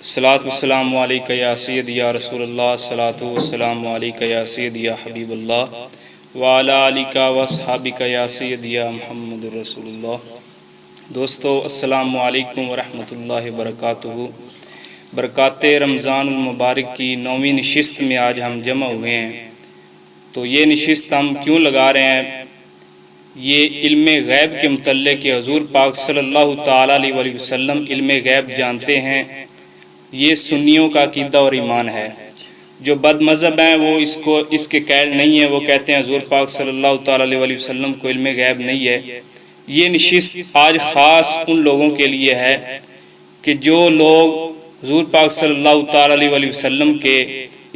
الصلاۃ والسلام علیکہ یا سیدی یا رسول اللہ، الصلاۃ والسلام علیکہ یا سیدی یا حبیب اللہ وعلی آلکہ واصحابکہ یا سیدی یا محمد رسول اللہ۔ دوستو السلام علیکم ورحمۃ اللہ وبرکاتہ۔ برکات رمضان المبارک کی 9ویں نشست میں آج ہم جمع ہوئے ہیں۔ تو یہ نشست ہم کیوں لگا رہے ہیں؟ یہ علم غیب کے متعلق کہ حضور پاک صلی اللہ تعالیٰ علیہ وسلم علم غیب جانتے ہیں، یہ سنیوں کا عقیدہ اور ایمان ہے۔ جو بد مذہب ہیں وہ اس کے قائل نہیں ہیں، وہ کہتے ہیں حضور پاک صلی اللہ تعالیٰ علیہ وسلم کو علم غیب نہیں ہے۔ یہ نشست آج خاص ان لوگوں کے لیے ہے کہ جو لوگ حضور پاک صلی اللہ تعالیٰ علیہ وسلم کے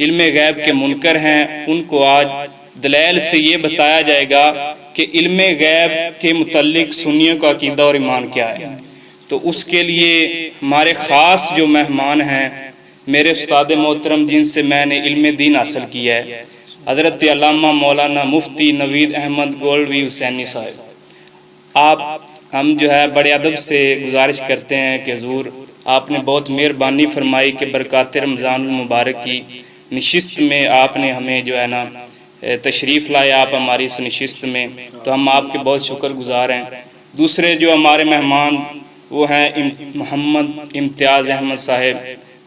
علم غیب کے منکر ہیں، ان کو آج دلائل سے یہ بتایا جائے گا کہ علم غیب کے متعلق سنیوں کا عقیدہ اور ایمان کیا ہے۔ تو اس کے لیے ہمارے خاص جو مہمان ہیں، میرے استاد محترم جن سے میں نے علم دین حاصل کیا ہے، حضرت علامہ مولانا مفتی نوید احمد گولوی حسینی صاحب، ہم بڑے ادب سے گزارش کرتے ہیں کہ حضور آپ نے بہت مہربانی فرمائی کہ برکات رمضان المبارک کی نشست میں آپ نے ہمیں تشریف لائے آپ ہماری اس نشست میں، تو ہم آپ کے بہت شکر گزار ہیں۔ دوسرے جو ہمارے مہمان وہ ہیں محمد امتیاز احمد صاحب،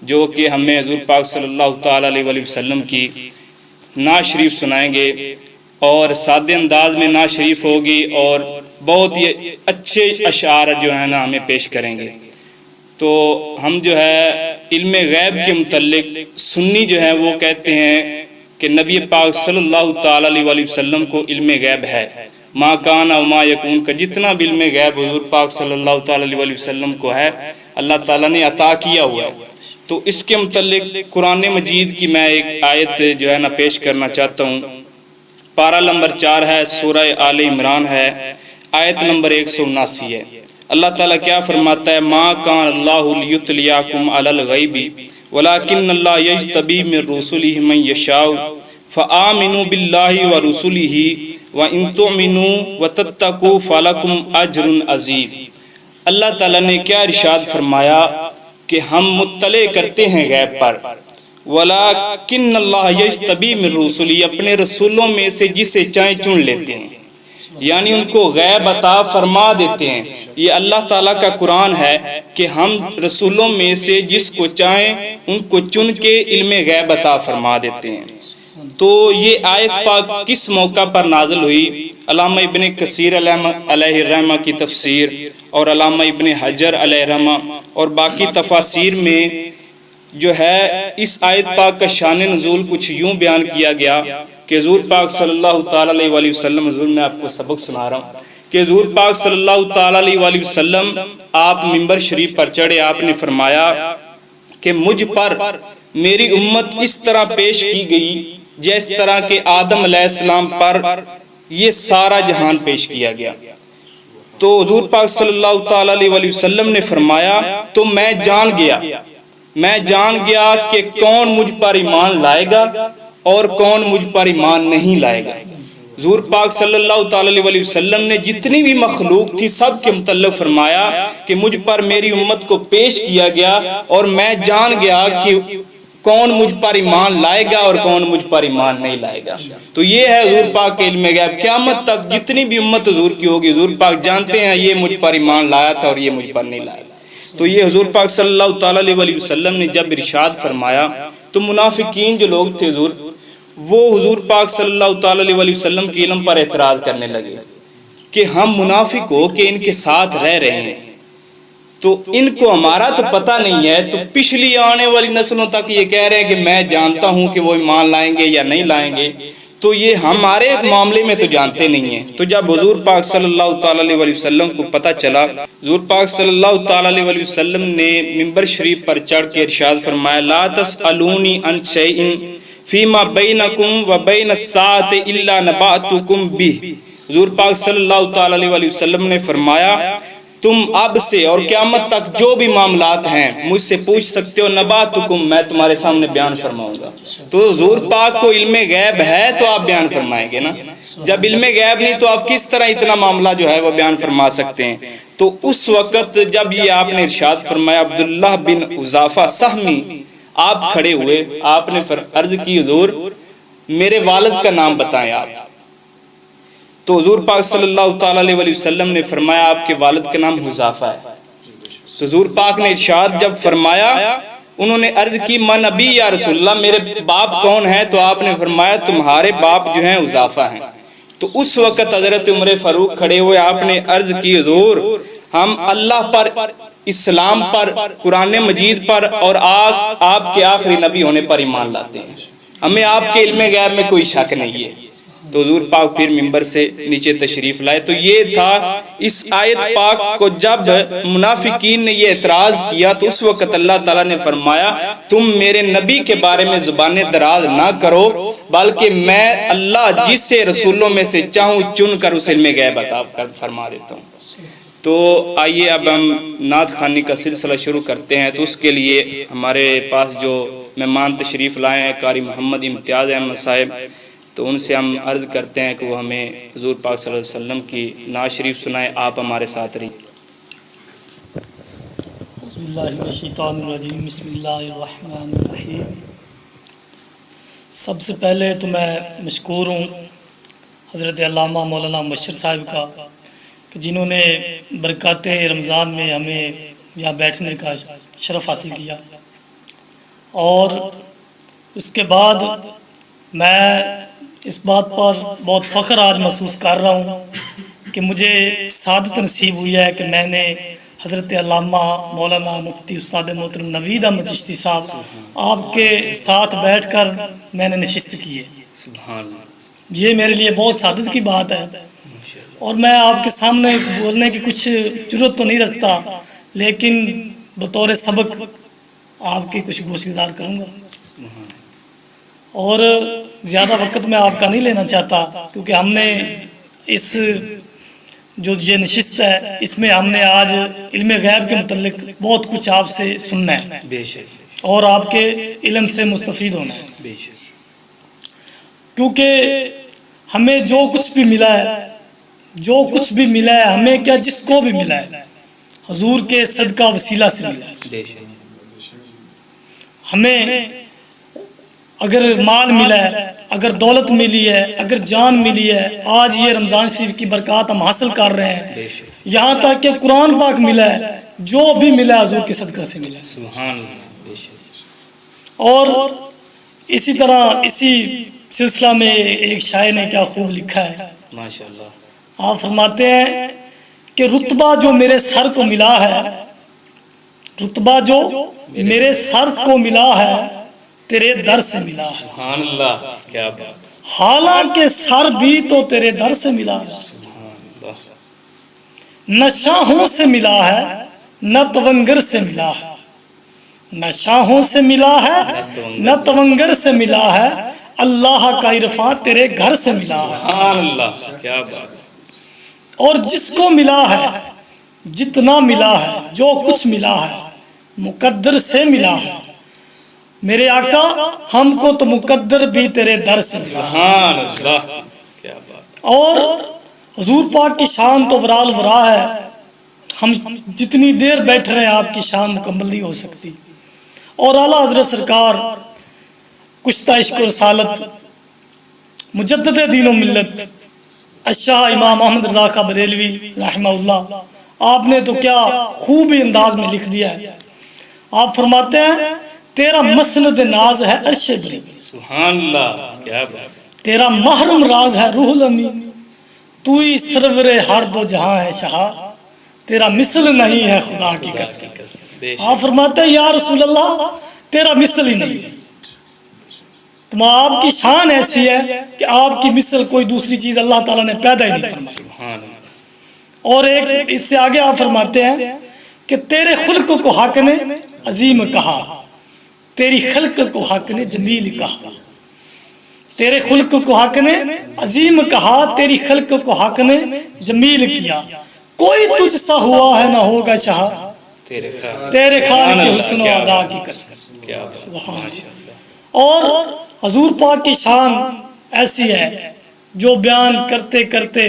جو کہ ہمیں حضور پاک صلی اللہ تعالیٰ علیہ وسلم کی نعت شریف سنائیں گے، اور سادے انداز میں نعت شریف ہوگی، اور بہت ہی اچھے اشعار ہمیں پیش کریں گے۔ تو ہم علم غیب کے متعلق سنی وہ کہتے ہیں کہ نبی پاک صلی اللہ تعالیٰ علیہ وسلم کو علم غیب ہے، ما کان و ما یکون کا جتنا بھی علم غیب حضور پاک صلی اللہ تعالیٰ علیہ وسلم کو ہے، اللہ تعالیٰ نے عطا کیا ہوا ہے۔ تو اس کے متعلق قرآن مجید کی میں ایک آیت پیش کرنا چاہتا ہوں۔ پارہ نمبر 4 ہے، سورہ آل عمران ہے، آیت نمبر 179 ہے۔ اللہ تعالیٰ کیا فرماتا ہے؟ ما کان اللہ لیطلعکم علی الغیب ولکن اللہ یجتبی من رسلہ من یشاء فآمنوا باللہ ورسلہ وَإِن تُؤْمِنُوا وَتَتَّقُوا فَلَكُمْ أَجْرٌ عَظِيمٌ۔ اللہ تعالیٰ نے کیا ارشاد فرمایا کہ ہم مطلع کرتے ہیں غیب پر، وَلَكِنَّ اللَّهَ يَجْتَبِي مِن رُّسُلِهِ، اپنے رسولوں میں سے جسے چاہیں چن لیتے ہیں، یعنی ان کو غیب عطا فرما دیتے ہیں۔ یہ اللہ تعالیٰ کا قرآن ہے کہ ہم رسولوں میں سے جس کو چاہیں ان کو چن کے علم غیب عطا فرما دیتے ہیں۔ تو یہ آیت پاک کس موقع پر نازل ہوئی؟ علامہ ابن کثیر علیہ الرحمہ کی تفسیر اور علامہ ابن حجر علیہ الرحمہ اور باقی تفاسیر میں اس آیت پاک کا شان نزول کچھ یوں بیان کیا گیا کہ حضور پاک صلی اللہ تعالیٰ علیہ وسلم، حضور میں آپ کو سبق سنا رہا ہوں کہ حضور پاک صلی اللہ تعالیٰ علیہ وسلم آپ ممبر شریف پر چڑھے، آپ نے فرمایا کہ مجھ پر میری امت اس طرح پیش کی گئی جس طرح کہ آدم علیہ السلام پر یہ سارا جہان پیش کیا گیا۔ تو حضور پاک صلی اللہ تعالیٰ علیہ وسلم نے فرمایا تو میں جان گیا کہ کون مجھ پر ایمان لائے گا اور کون مجھ پر ایمان نہیں لائے گا۔ حضور پاک صلی اللہ تعالیٰ علیہ وسلم نے جتنی بھی مخلوق تھی سب کے متعلق فرمایا کہ مجھ پر میری امت کو پیش کیا گیا اور میں جان گیا کہ کون مجھ پر ایمان لائے گا اور کون مجھ پر ایمان نہیں لائے گا۔ تو یہ ہے حضور پاک کے علم غیب۔ قیامت تک جتنی بھی امت حضور کی ہوگی، حضور پاک جانتے ہیں یہ مجھ پر ایمان لایا تھا اور یہ مجھ پر نہیں لایا تھا۔ تو یہ حضور پاک صلی اللہ تعالیٰ علیہ وسلم نے جب ارشاد فرمایا تو منافقین جو لوگ تھے وہ حضور پاک صلی اللہ تعالیٰ علیہ وسلم کے علم پر اعتراض کرنے لگے کہ ہم منافق ہو کہ ان کے ساتھ رہ رہے ہیں، تو ان کو ہمارا تو پتہ نہیں ہے، تو پچھلی آنے والی نسلوں تک یہ کہہ رہے ہیں کہ میں جانتا ہوں کہ وہ ایمان لائیں گے یا نہیں لائیں گے، تو یہ ہمارے معاملے میں تو جانتے نہیں ہیں۔ تو جب حضور پاک صلی اللہ تعالیٰ علیہ وسلم کو پتہ چلا، حضور پاک صلی اللہ تعالیٰ علیہ وسلم نے ممبر شریف پر چڑھ کے ارشاد فرمایا لا تسألونی عن شیء فیما بینکم و بین الساعۃ الا نبأتکم بہ۔ حضور پاک صلی اللہ تعالیٰ علیہ وسلم نے فرمایا تم اب سے اور قیامت تک جو بھی معاملات ہیں مجھ سے پوچھ سکتے ہو، نباتکم میں تمہارے سامنے بیان فرماؤں گا۔ تو حضور پاک کو علم غیب ہے تو آپ بیان فرمائیں گے نا، جب علم غیب نہیں تو آپ کس طرح اتنا معاملہ وہ بیان فرما سکتے ہیں؟ تو اس وقت جب یہ آپ نے ارشاد فرمایا عبداللہ بن حذافہ سہمی آپ کھڑے ہوئے، آپ نے عرض کی حضور میرے والد کا نام بتائیں آپ. تو حضور پاک صلی اللہ تعالی علیہ وسلم نے فرمایا آپ کے والد کا نام حذافہ ہے. تو حضور پاک نے ارشاد جب فرمایا، انہوں نے عرض کی من ابی یا رسول اللہ، میرے باپ کون ہیں؟ تو آپ نے فرمایا تمہارے باپ جو ہیں حذافہ ہیں. تو اس وقت حضرت عمر فاروق کھڑے ہوئے، آپ نے عرض کی حضور ہم اللہ پر، اسلام پر، قرآن مجید پر اور آپ کے آخری نبی ہونے پر ایمان لاتے ہیں، ہمیں آپ کے علم غیب میں کوئی شک نہیں ہے. تو حضور پاک پھر منبر سے نیچے تشریف لائے. تو یہ تھا اس آیت پاک کو جب منافقین نے یہ اعتراض کیا تو اس وقت اللہ تعالیٰ نے فرمایا تم میرے نبی کے بارے میں زبانیں دراز نہ کرو، بلکہ میں اللہ جسے رسولوں میں سے چاہوں چن کر اس علم غیب عطا کر فرما دیتا ہوں. تو آئیے اب ہم نعت خوانی کا سلسلہ شروع کرتے ہیں. تو اس کے لیے ہمارے پاس جو مہمان تشریف لائے ہیں قاری محمد امتیاز احمد صاحب، تو ان سے ہم عرض کرتے ہیں کہ وہ ہمیں حضور پاک صلی اللہ علیہ وسلم کی نعت شریف سنائیں. آپ ہمارے ساتھ رہیں. بسم اللہ الشیطان الرجیم، بسم اللہ الرحمن الرحیم. سب سے پہلے تو میں مشکور ہوں حضرت علامہ مولانا مبشر صاحب کا کہ جنہوں نے برکات رمضان میں ہمیں یہاں بیٹھنے کا شرف حاصل کیا. اور اس کے بعد میں اس بات پر بہت فخر آج محسوس کر رہا ہوں کہ مجھے سعادت نصیب ہوئی ہے کہ میں نے حضرت علامہ مولانا مفتی استاد محترم نوید احمد چشتی صاحب آپ کے ساتھ بیٹھ کر میں نے نشست کی ہے. یہ میرے لیے بہت سعادت کی بات ہے. اور میں آپ کے سامنے بولنے کی کچھ ضرورت تو نہیں رکھتا، لیکن بطور سبق آپ کی کچھ گوشگزار کروں گا. اور زیادہ وقت میں آپ کا نہیں لینا چاہتا، کیونکہ ہم نے اس جو یہ نشست ہے اس میں ہم نے آج علم غیب کے متعلق بہت کچھ آپ سے سننا ہے اور آپ کے علم سے مستفید ہونا ہے. کیونکہ ہمیں جو کچھ بھی ملا ہے، جو کچھ بھی ملا ہے، ہمیں کیا جس کو بھی ملا ہے حضور کے صدقہ وسیلہ سے ملا ہے. ہمیں اگر مال ملا ہے، اگر دولت ملی ہے، اگر جان ملی ہے، آج یہ رمضان شریف کی برکات ہم حاصل کر رہے ہیں، یہاں تک کہ قرآن پاک ملا ہے، جو بھی ملا حضور کے صدقہ سے ملا. سبحان اللہ. اور اسی طرح اسی سلسلہ میں ایک شاعر نے کیا خوب لکھا ہے، ماشاءاللہ. آپ فرماتے ہیں کہ رتبہ جو میرے سر کو ملا ہے، رتبہ جو میرے سر کو ملا ہے تیرے در سے ملا ہے. سبحان اللہ، کیا بات. حالانکہ سر بھی تو تیرے در سے ملا ہے. نہ شاہوں سے ملا ہے نہ تونگر سے ملا ہے، نہ شاہوں سے ملا ہے نہ تونگر سے ملا ہے، اللہ کا عرفان تیرے گھر سے ملا ہے. سبحان اللہ، کیا بات. اور جس کو ملا ہے، جتنا ملا ہے، جو کچھ ملا ہے مقدر سے ملا ہے. میرے آقا ہم کو تو مقدر بھی تیرے در سے ملا. سبحان اللہ، کیا بات. اور حضور پاک کی شان تو ورال ورا ہے، ہم جتنی دیر بیٹھ رہے ہیں آپ کی شان مکمل نہیں ہو سکتی. اور اعلیٰ حضرت سرکار کشتہ عشق و رسالت مجدد دین و ملت الشاہ امام احمد رضا خاں بریلوی رحمہ اللہ، آپ نے تو کیا خوبی انداز میں لکھ دیا ہے. آپ فرماتے ہیں تیرا مسند ناز ہے عرش بری، سبحان اللہ، کیا بات. تیرا محرم راز ہے روح الامین، تو ہی سرور ہر دو جہاں ہے شاہ، تیرا مثل نہیں ہے خدا کی قسم. آپ فرماتے ہیں یا رسول اللہ تیرا مثل ہی نہیں ہے. تم آپ کی شان ایسی ہے کہ آپ کی مثل کوئی دوسری چیز اللہ تعالیٰ نے پیدا ہی نہیں فرمائی. اور ایک اس سے آگے آپ فرماتے ہیں کہ تیرے خلق کو حق نے عظیم کہا، تیری خلق کو حق نے جمیل کہا. تیرے خلق کو حق نے عظیم کہا، تیری خلق کو حق نے جمیل کیا. کوئی تجھ سا ہوا ہے نہ ہوگا شاہ، تیرے خالق کے حسن و ادا کی قسم. سبحان اللہ. اور حضور پاک کی شان ایسی ہے جو بیان کرتے کرتے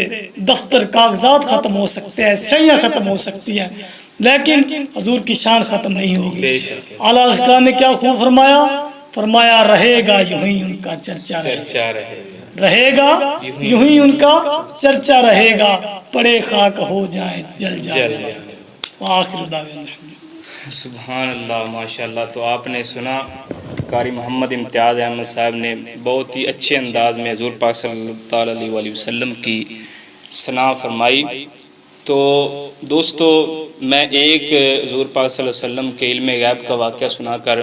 دفتر کاغذات ختم ہو سکتے ہیں، سیاں ختم ہو سکتی ہیں، لیکن حضور کی شان ختم نہیں ہوگی۔ اعلیٰ اشکار نے کیا خوب فرمایا، فرمایا رہے گا یوں ہی ان کا چرچا رہے گا یوں ہی ان کا چرچا رہے گا، پڑے خاک ہو جائیں جل جائیں۔ وآخر دعوانا سبحان اللہ، ماشاء اللہ۔ تو آپ نے سنا قاری محمد امتیاز احمد صاحب نے بہت ہی اچھے انداز میں حضور پاک صلی اللہ علیہ وسلم کی ثنا فرمائی۔ تو دوستو، میں ایک حضور پاک صلی اللہ علیہ وسلم کے علم غیب کا واقعہ سنا کر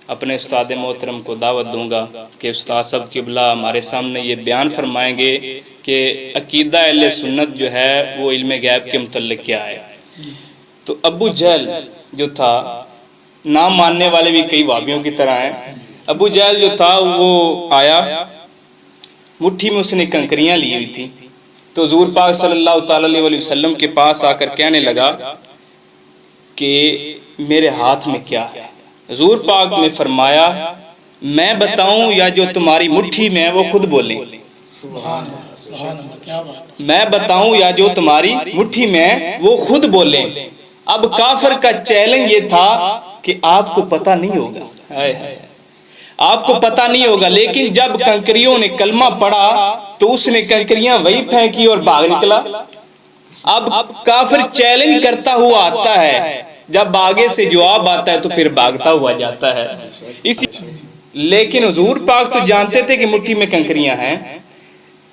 اپنے استاد محترم کو دعوت دوں گا کہ استاد صاحب قبلہ ہمارے سامنے یہ بیان فرمائیں گے کہ عقیدہ اہل سنت جو ہے وہ علم غیب کے متعلق کیا ہے۔ تو ابو جہل جو تھا، نام ماننے والے بھی کئی وہابیوں کی طرح ہیں، ابو جہل جو تھا وہ آیا، مٹھی میں اس نے کنکریاں لی ہوئی تھی، تو حضور پاک صلی اللہ تعالی علیہ وسلم کے پاس آ کر کہنے لگا کہ میرے ہاتھ میں کیا ہے؟ حضور پاک نے فرمایا میں بتاؤں یا جو تمہاری مٹھی میں ہے وہ خود بولیں؟ میں بتاؤں یا جو تمہاری مٹھی میں ہے وہ خود بولیں۔ اب کافر کا چیلنج یہ تھا کہ آپ کو پتہ نہیں ہوگا، آپ کو پتہ نہیں ہوگا، لیکن جب کنکریوں نے کلمہ پڑھا تو اس نے کنکریاں وہی پھینکی اور بھاگ نکلا۔ اب کافر چیلنج کرتا ہوا آتا ہے، جب آگے سے جواب آتا ہے تو پھر بھاگتا ہوا جاتا ہے۔ لیکن حضور پاک تو جانتے تھے کہ مٹھی میں کنکریاں ہیں۔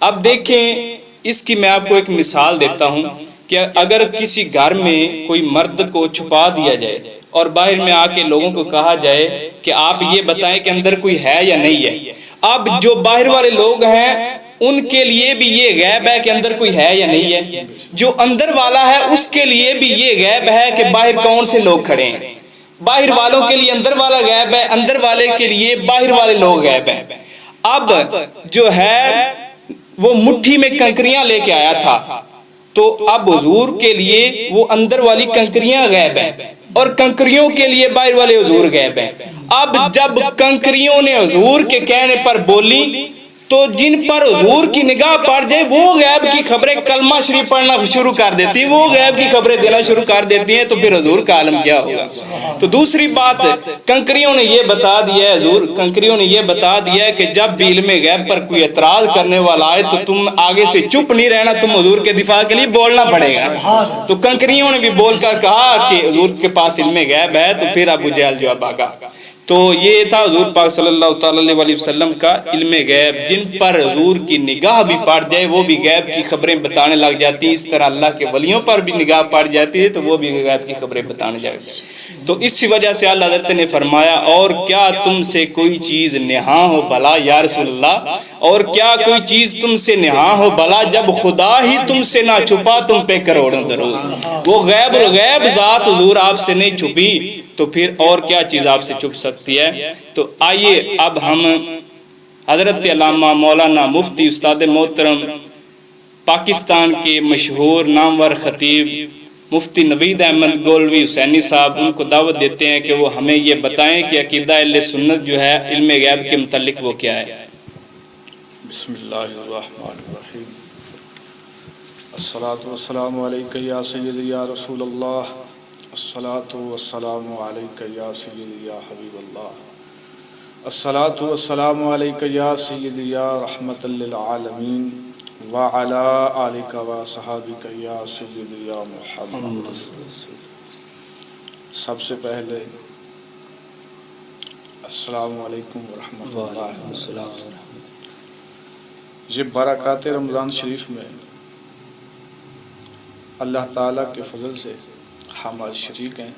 اب دیکھیں، اس کی میں آپ کو ایک مثال دیتا ہوں کہ اگر کسی گھر میں کوئی مرد کو چھپا دیا جائے اور باہر میں آ کے لوگوں کو کہا جائے کہ آپ یہ بتائیں کہ اندر کوئی ہے یا نہیں ہے، اب جو باہر والے لوگ ہیں ان کے لیے بھی یہ غیب ہے کہ اندر کوئی ہے یا نہیں ہے، جو اندر والا ہے اس کے لیے بھی یہ غیب ہے کہ باہر کون سے لوگ کھڑے ہیں۔ باہر والوں کے لیے اندر والا غیب ہے، اندر والے کے لیے باہر والے لوگ غیب ہیں۔ اب جو ہے وہ مٹھی میں کنکریاں لے کے آیا تھا، تو اب حضور کے لیے وہ اندر والی کنکریاں غیب ہیں اور کنکریوں کے لیے باہر والے حضور غیب ہیں۔ اب جب کنکریوں نے حضور کے کہنے پر بولی تو جن پر حضور کی نگاہ پڑ جائے وہ غیب کی خبریں کلمہ شریف پڑھنا شروع کر دیتی ہیں، وہ غیب کی خبریں دینا شروع کر دیتی ہیں، تو پھر حضور کا عالم کیا ہوگا۔ تو دوسری بات، کنکریوں نے یہ بتا دیا ہے، حضور کنکریوں نے یہ بتا دیا ہے کہ جب بھی علم غیب پر کوئی اعتراض کرنے والا آئے تو تم آگے سے چپ نہیں رہنا، تم حضور کے دفاع کے لیے بولنا پڑے گا۔ تو کنکریوں نے بھی بول کر کہا کہ حضور کے پاس علم غیب ہے، تو پھر ابو جہل جو بھاگا۔ تو یہ تھا حضور پاک صلی اللہ تعالی علیہ وسلم کا علم غیب، جن پر حضور کی نگاہ بھی پڑ جائے وہ بھی غیب کی خبریں بتانے لگ جاتی ہیں۔ اس طرح اللہ کے ولیوں پر بھی نگاہ پڑ جاتی ہے تو وہ بھی غیب کی خبریں بتانے لگ جاتی ہیں۔ تو اسی وجہ سے اللہ حضرت نے فرمایا اور کیا تم سے کوئی چیز نہاں ہو بھلا یا رسول اللہ، اور کیا کوئی چیز تم سے نہاں ہو بھلا، جب خدا ہی تم سے نہ چھپا تم پہ کروڑوں درود۔ وہ غیب الغیب ذات حضور آپ سے نہیں چھپی تو پھر اور کیا چیز آپ سے چھپ سکتی ہے۔ تو آئیے اب ہم حضرت علامہ مولانا مفتی استاد محترم پاکستان کے مشہور نامور خطیب مفتی نوید احمد گولوی حسینی صاحب، ان کو دعوت دیتے ہیں کہ وہ ہمیں یہ بتائیں کہ عقیدہ اہل سنت جو ہے علم غیب کے متعلق وہ کیا ہے۔ بسم اللہ الرحمن الرحیم، الصلاۃ والسلام علیک یا سیدی یا رسول اللہ، الصلاۃ والسلام علیک یا سیدی یا حبیب اللہ، الصلاۃ والسلام علیک یا سیدی یا رحمت للعالمین، وعلی آلک و صحابک یا سیدی یا محمد۔ سب سے پہلے السلام علیکم ورحمۃ اللہ۔ یہ برکات رمضان شریف میں اللہ تعالیٰ کے فضل سے ہم آج شریک ہیں،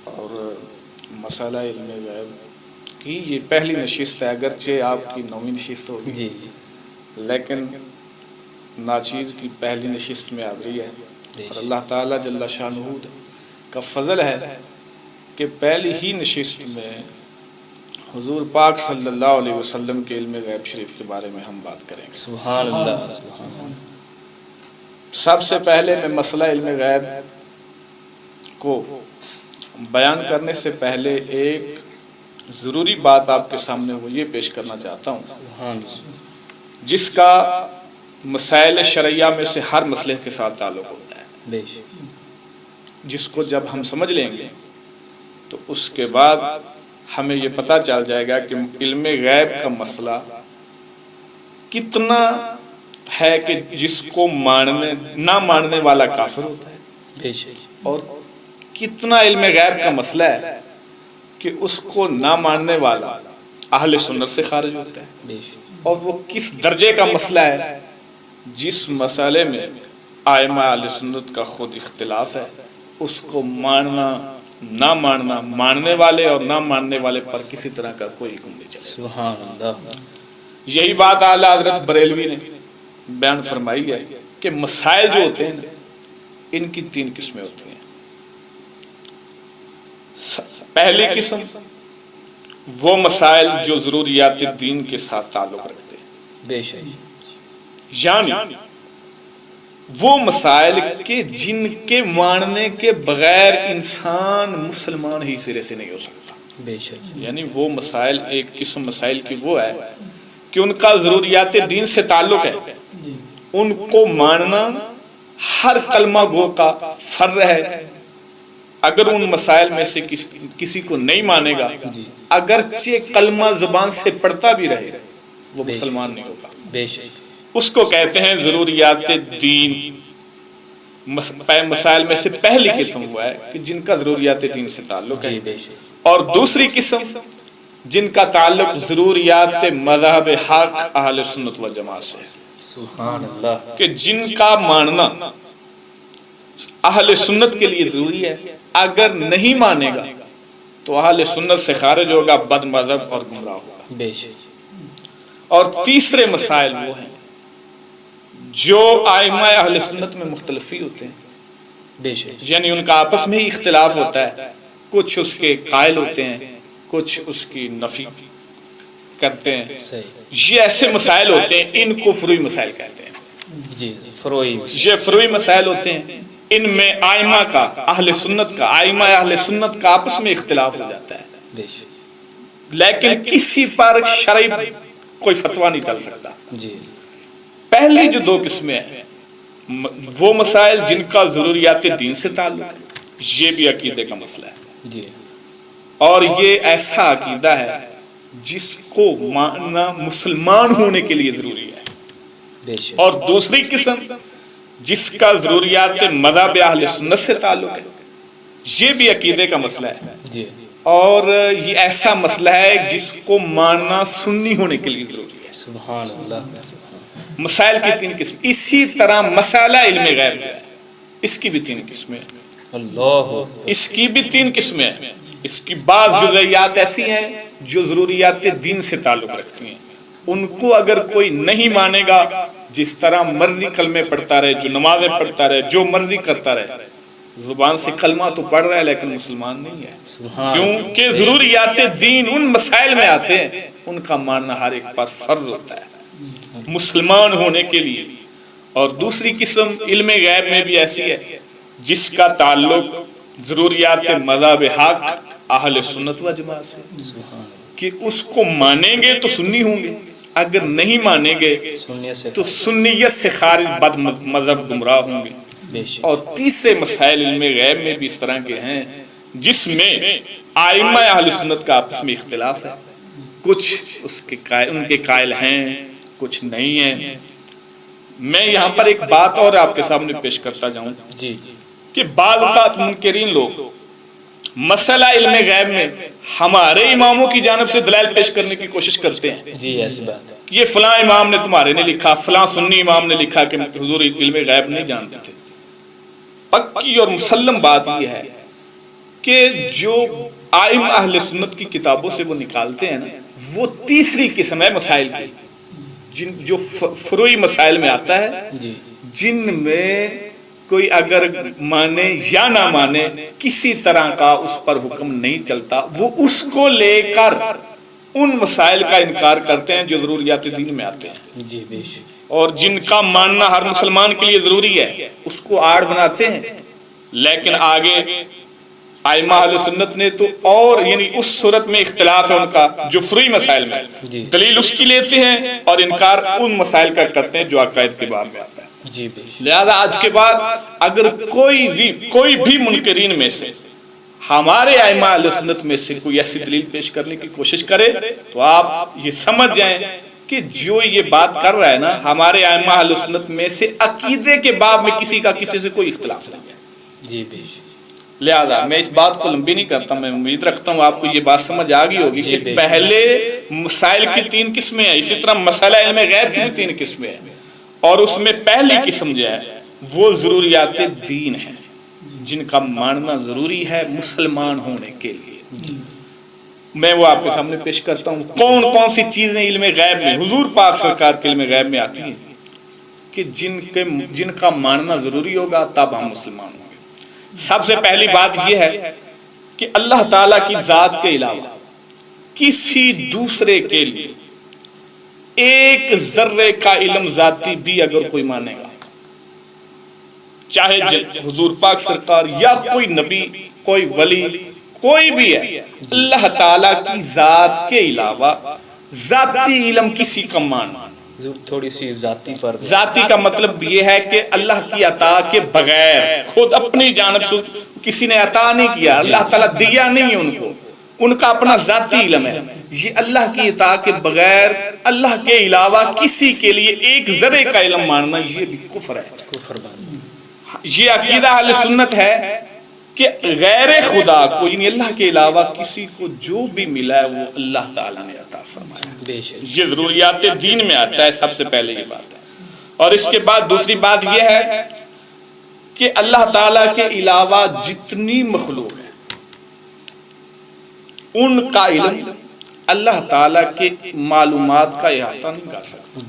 اور مسئلہ علم غیب کی یہ پہلی نشست ہے، اگرچہ آپ کی 9ویں نشست ہوگی لیکن ناچیز کی پہلی نشست میں حاضری ہے، اور اللہ تعالیٰ جل شانہ کا فضل ہے کہ پہلی ہی نشست میں حضور پاک صلی اللہ علیہ وسلم کے علم غیب شریف کے بارے میں ہم بات کریں گے۔ سبحان اللہ، سبحان اللہ۔ سب سے پہلے میں مسئلہ علم غیب کو بیان کرنے سے پہلے ایک ضروری بات آپ کے سامنے وہ یہ پیش کرنا چاہتا ہوں جس کا مسائل شرعیہ میں سے ہر مسئلے کے ساتھ تعلق ہوتا ہے، جس کو جب ہم سمجھ لیں گے تو اس کے بعد ہمیں یہ پتہ چل جائے گا کہ علم غیب کا مسئلہ کتنا ہے کہ جس کو نہ ماننے والا کافر ہوتا ہے، اور کتنا علم غیب کا مسئلہ ہے کہ اس کو نہ ماننے والا اہل سنت سے خارج ہوتا ہے، اور وہ کس درجے کا مسئلہ ہے جس مسئلے میں ائمہ اہل سنت کا خود اختلاف ہے، اس کو ماننا نہ ماننا، ماننے والے اور نہ ماننے والے پر کسی طرح کا کوئی حکم نہیں چلے۔ سبحان اللہ۔ یہی بات اعلیٰ حضرت بریلوی نے بیان فرمائی ہے کہ مسائل جو ہوتے ہیں نا، ان کی 3 قسمیں ہوتی ہیں۔ پہلی قسم وہ مسائل جو ضروریات دین کے ساتھ تعلق رکھتے ہیں، بے شک، یعنی وہ مسائل کے جن کے ماننے کے بغیر انسان مسلمان ہی سرے سے نہیں ہو سکتا۔ بے شک، یعنی وہ مسائل، ایک قسم مسائل کی وہ ہے کہ ان کا ضروریات دین سے تعلق ہے، ان کو ماننا ہر کلمہ گو کا فرض ہے۔ اگر ان مسائل میں سے کسی کو نہیں مانے گا، اگرچہ کلمہ زبان سے پڑھتا بھی رہے، وہ مسلمان نہیں ہوگا۔ بے شک، اس کو کہتے ہیں ضروریات دین۔ مسائل میں سے پہلی قسم ہوا ہے کہ جن کا ضروریات دین سے تعلق ہے، اور دوسری قسم جن کا تعلق ضروریات مذہب حق اہل سنت و جماعت سے ہے۔ سبحان اللہ، کہ جن کا ماننا اہل سنت کے لیے ضروری ہے، اگر نہیں مانے گا تو اہل سنت سے خارج ہوگا، بد مذہب اور گمراہ ہوگا۔ بے شک، اور تیسرے مسائل وہ ہیں جو ائمہ اہل سنت میں مختلفی ہوتے ہیں، بے شک، یعنی ان کا آپس میں ہی اختلاف ہوتا ہے، کچھ اس کے قائل ہوتے ہیں، کچھ اس کی نفی کرتے ہیں۔ صحیح، یہ ایسے مسائل ہوتے ہیں، ان کو فروعی مسائل کہتے ہیں۔ جی، فروعی، یہ فروعی مسائل ہوتے ہیں، ان میں ائمہ کا، اہل سنت کا، ائمہ اہل سنت کا آپس میں اختلاف ہو جاتا ہے، بے شک، لیکن کسی پر شرعی کوئی فتویٰ نہیں چل سکتا۔ جی، پہلی جو 2 قسمیں ہیں، وہ مسائل جن کا ضروریات دین سے تعلق ہے، یہ بھی عقیدے کا مسئلہ ہے، جی، اور یہ ایسا عقیدہ ہے جس کو ماننا مسلمان ہونے کے لیے ضروری ہے۔ بے شک، اور دوسری قسم جس کا ضروریات مذہب اہل سنت سے تعلق ہے، یہ بھی عقیدے کا مسئلہ ہے، جی، اور یہ ایسا مسئلہ ہے جس کو ماننا سنی ہونے کے لیے ضروری ہے۔ سبحان اللہ، مسائل کی 3 قسم۔ اسی طرح مسئلہ علم غیب جو ہے، اس کی بھی 3 قسمیں ہیں، اللہ، اس کی بھی 3 قسمیں ہیں۔ اس کی بعض جزئیات ایسی ہیں جو ضروریات دین سے تعلق رکھتی ہیں، ان کو اگر کوئی نہیں مانے گا، جس طرح مرضی کلمے پڑھتا رہے، جو نمازیں پڑھتا رہے، جو مرضی کرتا رہے، زبان سے کلمہ تو پڑھ رہا ہے لیکن مسلمان نہیں ہے، سبحان، کیونکہ ضروریات دین ان مسائل میں آتے ہیں، ان کا ماننا ہر ایک پر فرض ہوتا ہے مسلمان ہونے کے لیے۔ اور دوسری قسم علم غیب میں بھی ایسی ہے جس کا تعلق ضروریات مذہب حق اہل سنت و جماعت سے، کہ اس کو مانیں گے تو سنی ہوں گے، اگر نہیں مانیں گے تو سنیت سے خارج، بد مذہب گمراہ ہوں گے۔ اور تیسرے مسائل علم غیب میں بھی اس طرح کے ہیں جس میں ائمہ اہل سنت کا آپس میں اختلاف ہے، کچھ ان کے قائل ہیں، کچھ نہیں ہیں۔ میں یہاں پر ایک بات اور آپ کے سامنے پیش کرتا جاؤں جی، کہ بعض اوقات منکرین لوگ مسئلہ علم غیب میں ہمارے اماموں کی جانب سے دلائل پیش کرنے کی کوشش کرتے ہیں۔ جی، ایسی بات ہے، یہ فلاں امام نے تمہارے نے لکھا، فلاں سنی امام نے لکھا کہ حضور علم غیب نہیں جانتے تھے۔ پکی اور مسلم بات یہ ہے کہ جو ائمہ اہل سنت کی کتابوں سے وہ نکالتے ہیں نا، وہ تیسری قسم ہے مسائل کی، جو فروعی مسائل میں آتا ہے، جن میں کوئی اگر مانے یا نہ مانے کسی طرح کا اس پر حکم نہیں چلتا، وہ اس کو لے کر ان مسائل کا انکار کرتے ہیں جو ضروریات دین میں آتے ہیں، جی، بے شک، اور جن کا ماننا ہر مسلمان کے لیے ضروری ہے، اس کو آڑ بناتے ہیں، لیکن آگے ائمہ اہل سنت نے تو اور یعنی اس صورت میں اختلاف ہے ان کا جو فروعی مسائل میں دلیل اس کی لیتے ہیں اور انکار ان مسائل کا کرتے ہیں جو عقائد کے باب میں آتا ہے. لہذا آج کے بعد اگر کوئی بھی منکرین میں سے ہمارے ائمہ اہل سنت میں سے کوئی ایسی دلیل پیش کرنے کی کوشش کرے تو آپ یہ سمجھ جائیں کہ جو یہ بات کر رہا ہے نا ہمارے ائمہ اہل سنت میں سے عقیدے کے باب میں کسی کا کسی سے کوئی اختلاف نہیں ہے. لہذا میں اس بات کو لمبی نہیں کرتا, میں امید رکھتا ہوں آپ کو یہ بات سمجھ آ گئی ہوگی کہ پہلے مسائل کی 3 قسمیں ہیں, اسی طرح مسئلہ علم غیب کی بھی 3 قسمیں ہیں, اور اس میں پہلی قسم جو ہے وہ ضروریات دین ہے جن کا ماننا ضروری ہے مسلمان ہونے کے لیے. میں وہ آپ کے سامنے پیش کرتا ہوں کون کون سی چیزیں علم غیب میں حضور پاک سرکار کے علم غیب میں آتی ہیں کہ جن کا ماننا ضروری ہوگا تب ہم مسلمان ہوں گے. سب سے پہلی بات یہ ہے کہ اللہ تعالیٰ کی ذات کے علاوہ کسی دوسرے کے لیے ایک ذرے کا علم ذاتی بھی اگر کوئی مانے گا, چاہے حضور پاک سرکار یا کوئی نبی کوئی ولی کوئی بھی ہے, اللہ تعالیٰ کی ذات کے علاوہ ذاتی علم کسی کا ماننا, تھوڑی سی ذاتی پر ذاتی کا مطلب یہ ہے کہ اللہ کی عطا کے بغیر خود اپنی جانب سے کسی نے عطا نہیں کیا, اللہ تعالیٰ دیا نہیں ہے ان کو, ان کا اپنا ذاتی علم ہے. یہ اللہ کی عطا کے بغیر اللہ کے علاوہ کسی کے لیے ایک ذرے کا علم ماننا یہ بھی کفر ہے. یہ عقیدہ اہل سنت ہے کہ غیر خدا کو یعنی اللہ کے علاوہ کسی کو جو بھی ملا ہے وہ اللہ تعالیٰ نے عطا فرمایا. یہ ضروریات دین میں آتا ہے, سب سے پہلے یہ بات ہے. اور اس کے بعد دوسری بات یہ ہے کہ اللہ تعالیٰ کے علاوہ جتنی مخلوق ہے ان کا علم اللہ تعالیٰ کے معلومات کا احاطہ نہیں کر سکتا,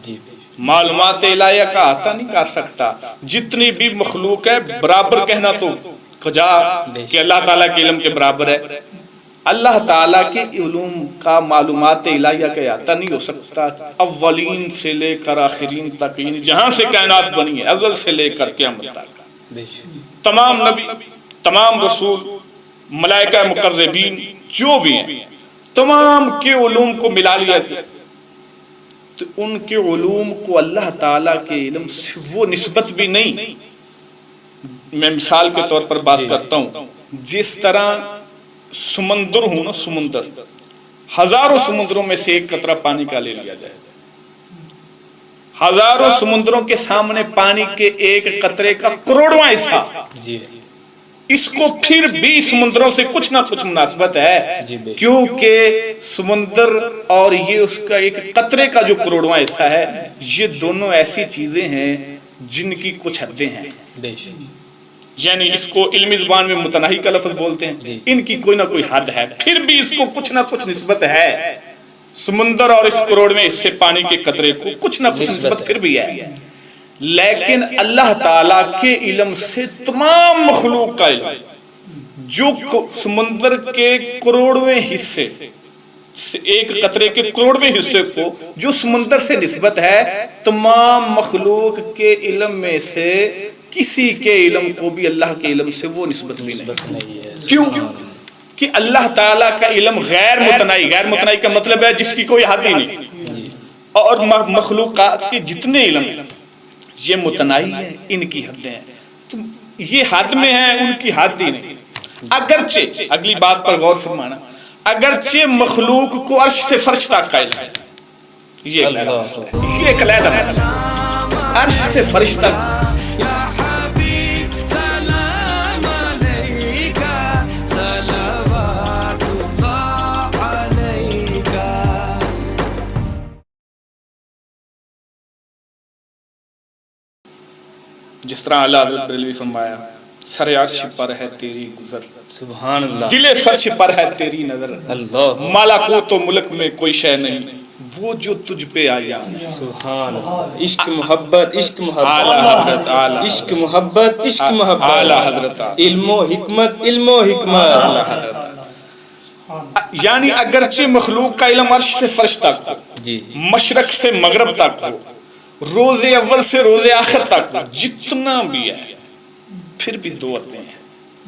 معلومات الہیہ کا احاطہ نہیں کر سکتا. جتنی بھی مخلوق ہے برابر کہنا تو کجا کہ اللہ تعالیٰ کے علم کے برابر ہے. اللہ تعالیٰ کے علوم کا معلومات الہیہ کا احاطہ نہیں ہو سکتا. اولین سے لے کر آخرین تک جہاں سے کائنات بنی ہے ازل سے لے کر قیامت تک تمام نبی تمام رسول ملائکہ مقربین جو بھی ہیں تمام کے علوم کو ملا لیا تو ان کے علوم کو اللہ تعالیٰ کے علم سے وہ نسبت بھی نہیں. میں مثال کے طور پر بات کرتا ہوں, جس طرح سمندر ہوں نا, سمندر ہزاروں سمندروں میں سے ایک قطرہ پانی کا لے لیا جائے, ہزاروں سمندروں کے سامنے پانی کے ایک قطرے کا کروڑواں حصہ, اس کو پھر بھی سمندروں سے کچھ نہ کچھ مناسبت ہے کیونکہ سمندر اور یہ اس کا ایک قطرے کا جو کروڑواں حصہ ہے یہ دونوں ایسی چیزیں ہیں جن کی کچھ حدیں ہیں. یعنی اس کو علمی زبان میں متناہی کا لفظ بولتے ہیں, ان کی کوئی نہ کوئی حد ہے, پھر بھی اس کو کچھ نہ کچھ نسبت ہے. سمندر اور اس کروڑویں حصے پانی کے قطرے کو کچھ نہ کچھ نسبت پھر بھی ہے. لیکن اللہ تعالیٰ کے علم سے تمام مخلوق کا علم جو سمندر کے کروڑویں حصے ایک قطرے کے کروڑویں حصے کو جو سمندر سے نسبت ہے تمام مخلوق کے علم میں سے کسی کے علم کو بھی اللہ کے علم سے وہ نسبت بھی نہیں ہے. کیوں کہ اللہ تعالیٰ کا علم غیر متناہی, غیر متناہی کا مطلب ہے جس کی کوئی حد ہی نہیں, اور مخلوقات کے جتنے علم یہ متناہی ہیں, ان کی حدیں ہیں, تو یہ حد میں ہیں ان کی حد ہی نہیں. اگرچہ اگلی بات پر غور فرمانا, اگرچہ مخلوق کو عرش سے فرش تک کا علم ہے, یہ ایک علیحدہ مسئلہ ہے, عرش سے فرش تک جس طرح اللہ حضرت بریلوی فرمایا سر عرش پر ہے تیری گزر, سبحان اللہ, دل فرش پر ہے تیری نظر, اللہ ملکوت و ملک میں کوئی شے نہیں وہ جو تجھ پہ آیا. سبحان اللہ, عشق محبت عشق اعلیٰ حضرت, محبت عشق محبت عشق محبت, اعلیٰ حضرت, علم و حکمت علم و اعلیٰ حکمت. حضرت. یعنی اگرچہ مخلوق کا علم عرش سے فرش تک ہو, مشرق سے مغرب تک ہو, روز اول سے روز آخر تک جتنا بھی ہے, پھر بھی دو حدیں ہیں,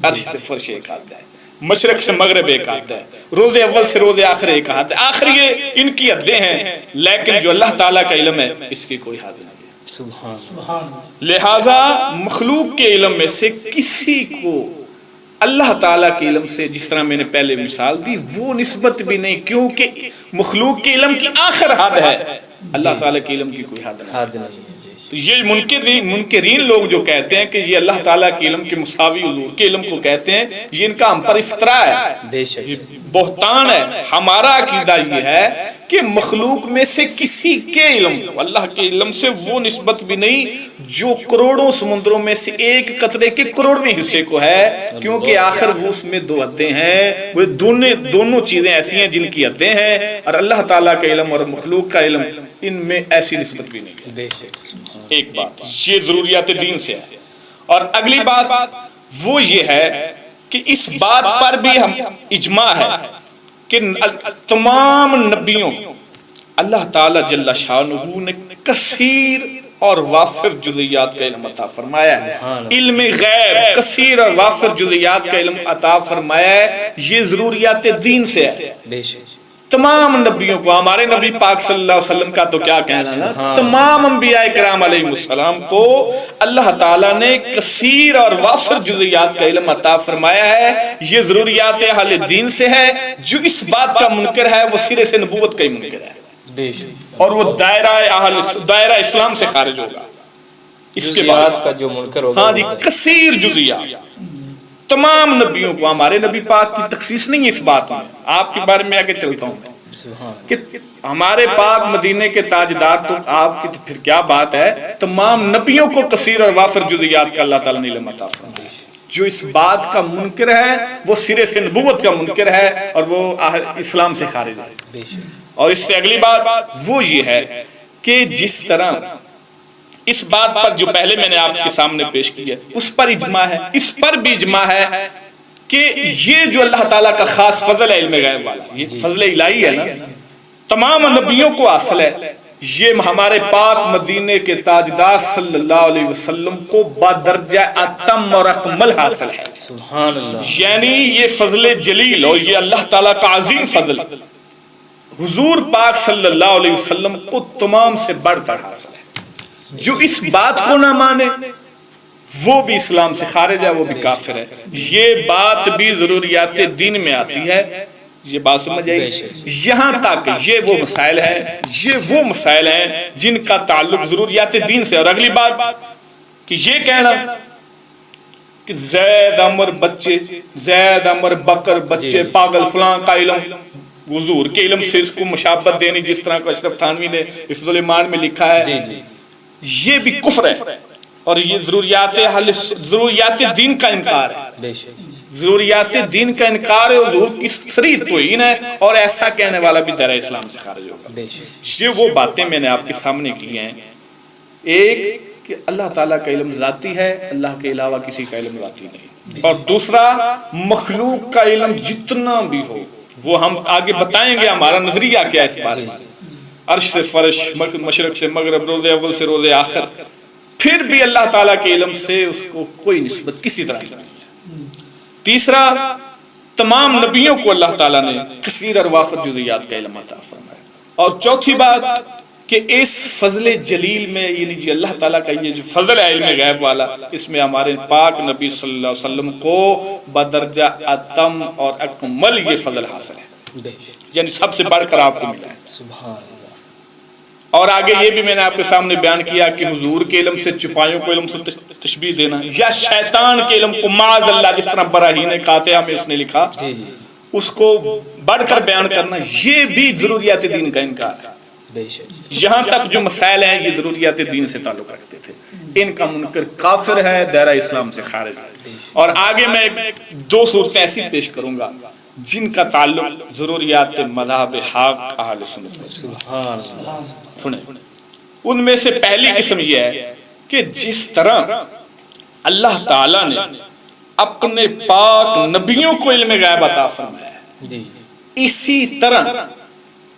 عرش سے فرش ایک حد ہے. مشرق سے مغرب ایک حد ہے، روز اول سے روز آخر ایک حد ہے، آخر یہ ان کی حدیں ہیں، لیکن جو اللہ تعالیٰ کا علم ہے اس کی کوئی حد نہیں ہے۔ سبحان لہٰذا مخلوق کے علم میں سے کسی کو اللہ تعالیٰ کے علم سے، جس طرح میں نے پہلے مثال دی، وہ نسبت بھی نہیں، کیونکہ مخلوق کے علم کی آخر حد ہے، اللہ تعالیٰ کے علم کی کوئی حد نہیں۔ تو یہ منکرین لوگ جو کہتے ہیں کہ یہ اللہ تعالیٰ کے علم کے مساوی حضور کے علم کو کہتے ہیں، یہ ان کا ہم پر افتراء ہے، یہ بہتان ہے۔ ہمارا عقیدہ یہ ہے کہ مخلوق میں سے کسی کے علم، اللہ کے علم سے وہ نسبت بھی نہیں جو کروڑوں سمندروں میں سے ایک قطرے کے کروڑویں حصے کو ہے، کیونکہ آخر وہ اس میں دو حدیں ہیں، وہ دونوں چیزیں ایسی ہیں جن کی حدیں ہیں، اور اللہ تعالیٰ کا علم اور مخلوق کا علم ان میں ایسی نسبت بھی نہیں ہے۔ ایک بات یہ ضروریات دین سے ہے، اور اگلی بات وہ یہ ہے کہ اس بات پر بھی ہم اجماع ہے کہ تمام نبیوں اللہ تعالی جل شانہ نے کثیر اور وافر جزیات کا علم عطا فرمایا ہے، علم غیب کثیر اور وافر جزیات کا علم عطا فرمایا ہے، یہ ضروریات دین سے ہے۔ تمام نبیوں کو، ہمارے نبی پاک صلی اللہ علیہ وسلم کا تو کیا کہنا نا، تمام انبیاء کرام علیہ السلام کو اللہ تعالیٰ نے کثیر اور وافر جزیات کا علم عطا فرمایا ہے، یہ ضروریات اہل دین سے ہے۔ جو اس بات کا منکر ہے وہ سرے سے نبوت کا ہی منکر ہے، اور وہ دائرہ اسلام سے خارج ہوگا۔ اس کے بعد کا جو منکر ہوگا، ہاں جی، کثیر جزیات تمام نبیوں کو، ہمارے نبی پاک کی تخصیص نہیں ہے اس بات میں، آپ کے بارے میں آگے چلتا ہوں کہ ہمارے پاک مدینے کے تاجدار تو آپ کی تو پھر کیا بات ہے، تمام نبیوں کو کثیر اور وافر جزیات کا اللہ تعالیٰ نے علم عطا فرمایا۔ جو اس بات کا منکر ہے وہ سرے سے نبوت کا منکر ہے، اور وہ اسلام سے خارج ہے۔ اور اس سے اگلی بات وہ یہ ہے کہ جس طرح اس بات پر جو پہلے میں نے آپ کے سامنے پیش کی ہے اس پر اجماع ہے، اس پر بھی اجماع ہے کہ یہ جو اللہ تعالیٰ کا خاص فضل ہے علم غیب والا، یہ فضل الہی ہے نا، تمام نبیوں کو حاصل ہے، یہ ہمارے پاک مدینے کے تاجدار صلی اللہ علیہ وسلم کو بدرجہ اتم اور اکمل حاصل ہے۔ سبحان اللہ، یعنی یہ فضل جلیل اور یہ اللہ تعالیٰ کا عظیم فضل حضور پاک صلی اللہ علیہ وسلم کو تمام سے بڑھ کر حاصل ہے۔ جو اس بات کو نہ مانے وہ بھی اسلام سے خارج ہے، وہ بھی کافر ہے۔ یہ بات بھی ضروریات دین میں آتی ہے، یہ بات سمجھ آئی؟ یہاں تک یہ وہ مسائل ہیں جن کا تعلق ضروریات دین سے۔ اور اگلی بات کہ یہ کہنا کہ زید عمر بچے، زید عمر بکر بچے، پاگل فلاں کا علم، حضور کے علم سے اس کو مشابہت دینی، جس طرح کو اشرف تھانوی نے حفظ الایمان میں لکھا ہے، یہ بھی کفر ہے، اور یہ ضروریات دین کا انکار ہے۔ ضروریات دین کا انکار ہے، حضور کی صریح توہین ہے، اور ایسا کہنے والا بھی دائرہ اسلام سے خارج ہوگا۔ یہ وہ باتیں میں نے آپ کے سامنے کی ہیں، ایک کہ اللہ تعالیٰ کا علم ذاتی ہے، اللہ کے علاوہ کسی کا علم ذاتی نہیں، اور دوسرا مخلوق کا علم جتنا بھی ہو وہ ہم آگے بتائیں گے ہمارا نظریہ کیا ہے اس بارے میں، عرش سے فرش، مشرق سے مغرب، روز اول سے روز آخر، پھر بھی اللہ تعالیٰ کے علم سے اس کو کوئی نسبت کسی طرح کی نہیں ہے۔ تیسرا، تمام نبیوں کو اللہ تعالیٰ نے کثیر اور وافر جزیات کا علم عطا فرمایا۔ اور چوتھی بات کہ اس فضل جلیل میں، یعنی جی اللہ تعالیٰ کا یہ جو فضل ہے علم غیب والا، اس میں ہمارے پاک نبی صلی اللہ علیہ وسلم کو بدرجہ اتم اور اکمل یہ فضل حاصل ہے، یعنی سب سے بڑھ کر آپ کو ملا ہے۔ سبحان اللہ۔ اور آگے یہ بھی میں نے آپ کے سامنے بیان کیا کہ حضور کے علم سے چپائیوں کو علم سے تشبیہ دینا، یا شیطان کے علم کو معاذ اللہ، جس طرح براہین قاطعہ میں اس نے لکھا، اس کو بڑھ کر بیان کرنا، یہ بھی ضروریات دین کا انکار ہے۔ یہاں تک جو مسائل ہیں یہ ضروریات دین سے تعلق رکھتے تھے، ان کا منکر کافر ہے، دائرہ اسلام سے خارج ہے۔ اور آگے میں دو صورتیں ایسی پیش کروں گا جن کا تعلق ضروریات مذہب حق اہل سنت سے۔ سبحان اللہ۔ سنیں، ان میں سے پہلی قسم یہ ہے کہ جس طرح اللہ تعالیٰ نے اپنے پاک نبیوں کو علم غیب عطا فرمایا ہے، اسی طرح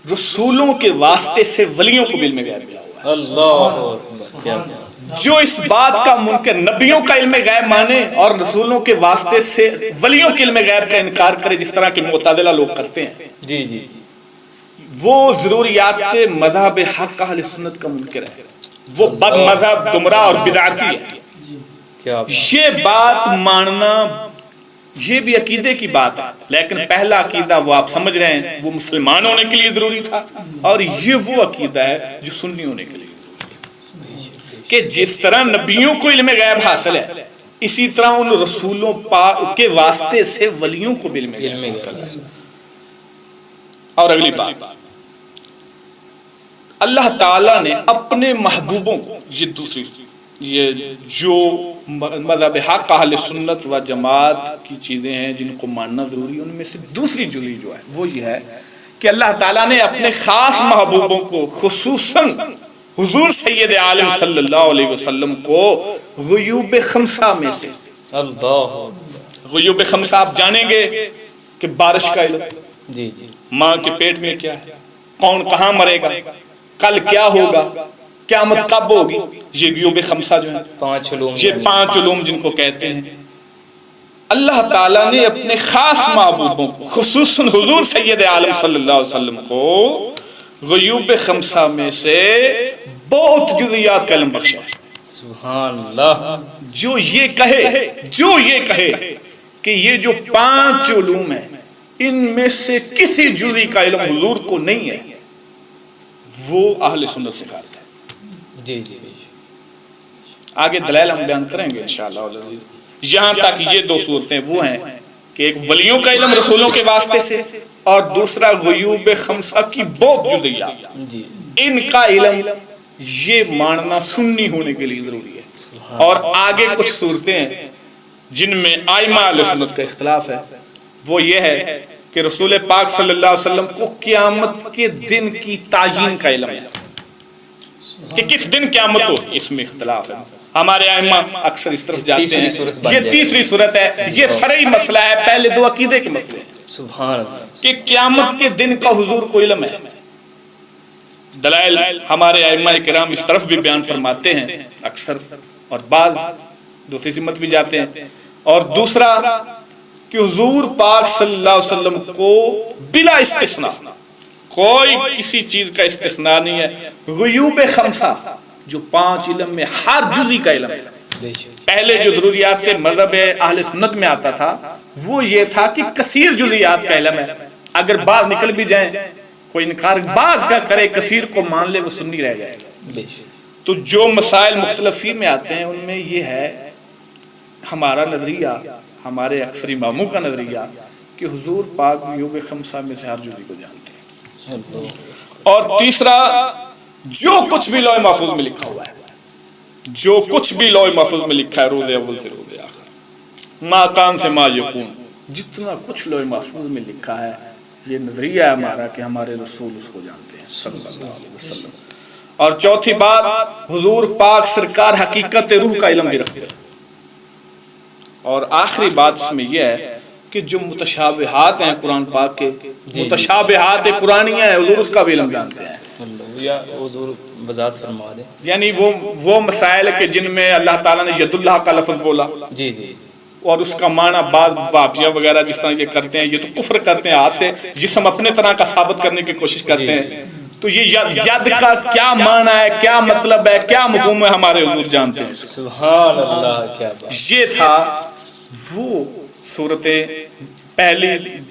رسولوں کے واسطے سے ولیوں کو علم غیب دیا ہوا ہے۔ اللہ جو اس بات کا منکر نبیوں کا علم غیب مانے اور رسولوں کے واسطے سے ولیوں کے علم غیب کا انکار کرے، جس طرح کے معتزلہ لوگ کرتے ہیں، جی جی وہ ضروریات مذہب حق اہل سنت کا منکر ہے، وہ بد مذہب گمراہ اور بدعتی ہے۔ کیا یہ بات ماننا یہ بھی عقیدے کی بات ہے، لیکن پہلا عقیدہ وہ آپ سمجھ رہے ہیں وہ مسلمان ہونے کے لیے ضروری تھا، اور یہ وہ عقیدہ ہے جو سنی ہونے کے لیے کہ جس طرح نبیوں کو علم غیب حاصل ہے، اسی طرح ان رسولوں کے واسطے سے ولیوں کو بھی علم غیب حاصل ہے۔ اور اگلی بات، اللہ تعالیٰ نے اپنے محبوبوں کو، یہ جو مذہب حق اہل سنت و جماعت کی چیزیں ہیں جن کو ماننا ضروری ہے، ان میں سے دوسری جزئی جو ہے وہ یہ ہے کہ اللہ تعالیٰ نے اپنے خاص محبوبوں کو، خصوصاً حضور سید عالم صلی اللہ علیہ وسلم کو غیوب خمسہ میں سے، غیوب خمسہ آپ جانیں گے کہ بارش کا علم، جی جی، ماں کے پیٹ میں کیا ہے، کون کہاں مرے گا، کل کیا ہوگا، قیامت کب ہوگی، یہ غیوب خمسہ جو ہیں، پانچ علوم، یہ پانچ علوم جن کو کہتے ہیں، اللہ تعالیٰ نے اپنے خاص محبوبوں کو، خصوصاً حضور سید عالم صلی اللہ علیہ وسلم کو غیوب خمسہ میں سے بہت جزیات کا علم بخشا ہے۔ سبحان اللہ، جو یہ کہے کہ یہ جو پانچ علوم ہیں ان میں سے کسی جزئی کا علم حضور کو نہیں ہے، وہ اہل سنت سے کہتا ہے۔ جی جی، آگے دلائل ہم بیان کریں گے انشاءاللہ العزیز۔ یہاں تک یہ دو صورتیں وہ ہیں کہ ایک ولیوں کا علم رسولوں کے واسطے سے، اور دوسرا غیوب خمسہ کی بہت جزیات، جی ان کا علم یہ ماننا سنی ہونے کے لیے ضروری ہے۔ اور آگے کچھ صورتیں ہیں جن میں ائمہ اہل سنت کا اختلاف ہے، وہ یہ ہے کہ رسول پاک صلی اللہ علیہ وسلم کو قیامت کے دن کی تعیین کا علم ہے کہ کس دن قیامت ہو، اس میں اختلاف ہے۔ ہمارے ائمہ اکثر اس طرف جاتے ہیں یہ تیسری صورت ہے، یہ فرعی مسئلہ ہے، پہلے دو عقیدے کے مسئلے ہیں، سبحان اللہ، کہ قیامت کے دن کا حضور کو علم ہے۔ دلائل ہمارے ائمہ کرام اس طرف بھی بیان فرماتے ہیں اکثر، اور بعض دوسری سمت بھی جاتے ہیں۔ اور دوسرا کہ حضور پاک صلی اللہ علیہ وسلم کو بلا استثناء، کوئی کسی چیز کا استثناء نہیں ہے، غیوب خمسہ جو پانچ علم میں ہر جزئی کا علم ہے۔ پہلے جو ضروریات مذہب اہل سنت میں آتا تھا وہ یہ تھا کہ کثیر جزیات کا علم ہے، اگر بعض نکل بھی جائیں کوئی انکار بعض کا کرے، کثیر کو مان لے، وہ سنی رہ جائے گا۔ تو جو مسائل مختلفی میں آتے ہیں ان میں یہ ہے ہمارا نظریہ، ہمارے اکثر اماموں کا نظریہ کہ حضور پاک غیوب خمسہ میں سے ہر جزئی کو جانتے ہیں۔ اور تیسرا، جو کچھ بھی لوح محفوظ میں لکھا ہوا ہے، جو کچھ بھی لوح محفوظ میں لکھا ہے، روز اول سے روز آخر، ما کان سے ما یکون، جتنا کچھ لوح محفوظ میں لکھا ہے، یہ نظریہ ہے ہمارا کہ ہمارے رسول اس کو جانتے ہیں صلی اللہ علیہ وسلم۔ اور چوتھی بات، حضور پاک سرکار حقیقت روح کا علم بھی رکھتے ہیں۔ اور آخری بات اس میں یہ ہے کہ جو متشابہات ہیں قرآن پاک کے، متشابہات قرآنی ہیں، حضور اس کا بھی علم جانتے ہیں۔ یا حضور وضاحت فرما دیں، یعنی وہ مسائل کہ جن میں اللہ تعالیٰ نے ید اللہ کا لفظ بولا، جی جی، اور اس کا معنی بعض وہابیہ وغیرہ جس طرح یہ کرتے ہیں، یہ تو کفر کرتے ہیں، ہاتھ سے جسم اپنے طرح کا ثابت کرنے کی کوشش کرتے ہیں، تو یہ ید کا کیا معنی ہے، کیا مطلب ہے، کیا مفہوم ہے، ہمارے حضور جانتے ہیں۔ سبحان اللہ، کیا بات۔ یہ تھا وہ صورتیں، پہلی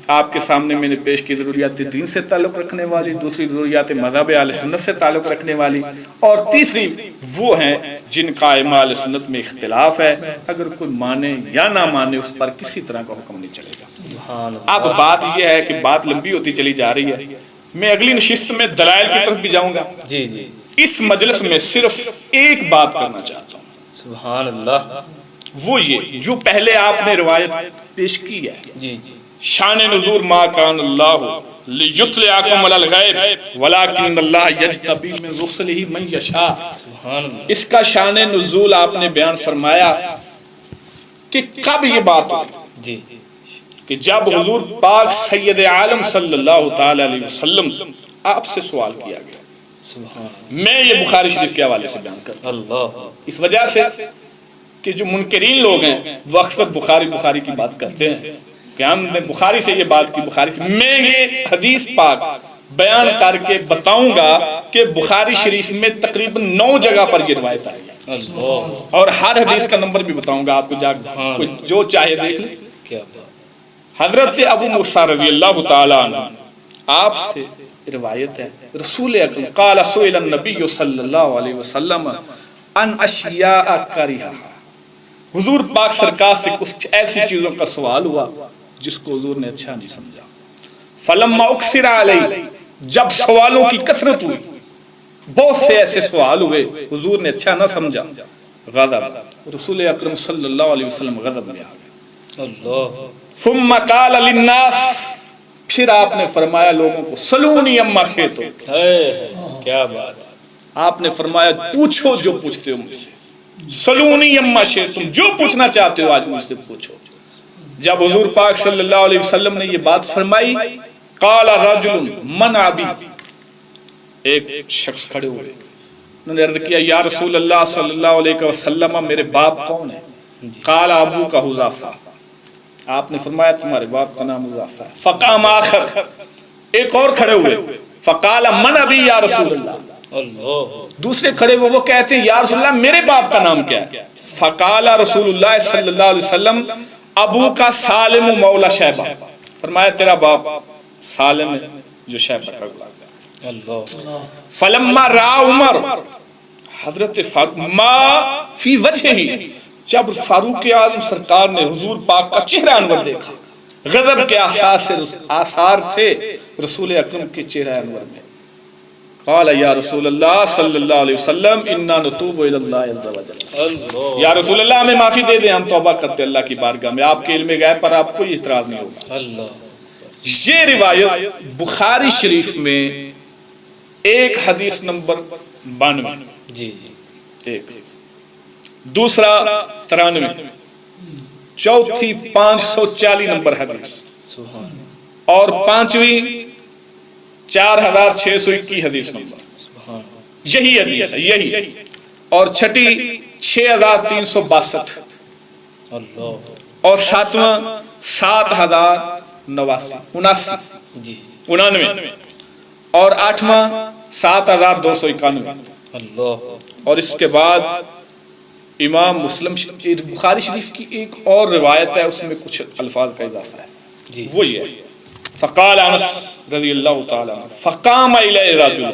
آپ کے سامنے میں نے پیش کی ضروریات دین سے تعلق رکھنے والی، دوسری ضروریات مذہب اہل سنت سے تعلق رکھنے والی، اور تیسری وہ ہیں جن کا ائمہ اہل سنت میں اختلاف ہے، اگر کوئی مانے یا نہ مانے اس پر کسی طرح کا حکم نہیں چلے گا۔ اب بات یہ ہے کہ بات لمبی ہوتی چلی جا رہی ہے، میں اگلی نشست میں دلائل کی طرف بھی جاؤں گا، جی جی، اس مجلس میں صرف ایک بات کرنا چاہتا ہوں، سبحان اللہ، وہ یہ جو پہلے آپ نے روایت پیش کی ہے، جی جی، شان نزول ما کان اللہ لیطلعکم علی الغیب ولکن اللہ یجتبی من رسلہ من یشاء، سبحان اللہ، اس کا شان نزول آپ نے بیان فرمایا کہ کب یہ بات ہوئی، جی، کہ جب حضور پاک سید عالم صلی اللہ تعالی علیہ وسلم آپ سے سوال کیا گیا میں یہ بخاری شریف کے حوالے سے بیان کرتا ہوں، اس وجہ سے کہ جو منکرین لوگ ہیں وہ اکثر بخاری کی بات کرتے ہیں کہ ہم نے بخاری سے یہ بات کی، بخاری سے میں یہ حدیث پاک بیان کر کے بتاؤں گا کہ بخاری شریف میں تقریباً 9 جگہ پر یہ روایت آئی ہے، اور ہر حدیث کا نمبر بھی بتاؤں گا آپ کو، جو چاہے دیکھ لیں۔ حضرت ابو موسیٰ رضی اللہ تعالیٰ عنہ آپ سے روایت ہے، رسول اکرم قال سئل النبی صلی اللہ علیہ وسلم ان اشیاء کریہا، حضور پاک سرکار سے کچھ ایسی چیزوں کا سوال ہوا جس کو حضور نے اچھا نہیں سمجھا۔ فلما اکثر علیہ، جب سوالوں کی کثرت ہوئی، بہت سے ایسے سوال ہوئے حضور نے اچھا نہ سمجھا، غضب، رسول اکرم صلی اللہ علیہ وسلم غضب میں آ گئے۔ ثم قال للناس، پھر آپ نے فرمایا لوگوں کو، سلونی اما شئتم، کیا بات، آپ نے فرمایا پوچھو جو پوچھتے ہو مجھ سے، سلونی اما شئتم، جو پوچھنا چاہتے ہو آج مجھ سے پوچھو۔ جب حضور پاک صلی اللہ علیہ وسلم نے یہ بات فرمائی، قال رجل من ابی، ایک شخص کھڑے ہوئے، انہوں نے عرض کیا یا رسول اللہ صلی اللہ علیہ وسلم میرے باپ کون ہے؟ قال ابو کا حذیفہ، آپ نے فرمایا تمہارے باپ کا نام حذیفہ ہے۔ فقام آخر، ایک اور کھڑے ہوئے، فقال من ابی یا رسول اللہ، دوسرے کھڑے ہوئے وہ کہتے ہیں یا رسول اللہ میرے باپ کا نام کیا ہے؟ فقال رسول اللہ صلی اللہ علیہ وسلم ابو کا سالم مولا شیبہ، فرمایا تیرا باپ سالم ہے جو شیبہ کا غلام۔ فلما رأى عمر، حضرت فاروق ما فی وجہہ، جب فاروق اعظم سرکار نے حضور پاک کا چہرہ انور دیکھا، غضب کے آثار تھے رسول اکرم کے چہرہ انور میں، قال یا رسول اللہ صلی اللہ علیہ وسلم انا نتوب الی اللہ عز وجل، یا رسول اللہ ہمیں معافی دے دیں، ہم توبہ کرتے اللہ کی بارگاہ میں، آپ کے علم غیب پر آپ کوئی اعتراض نہیں ہوگا۔ یہ روایت بخاری شریف میں ایک حدیث نمبر 92، ایک دوسرا 93، چوتھی 540 نمبر حدیث، اور پانچویں 4621 حدیث نمبر، یہی حدیث ہے، یہی، اور چھٹی 6362، اور ساتواں 7089، اور آٹھواں 7291، اور اس کے بعد امام مسلم بخاری شریف کی ایک اور روایت ہے، اس میں کچھ الفاظ کا اضافہ ہے، وہ یہ ہے فقال انس رضی اللہ تعالیٰ عنہ فقام الیہ رجل،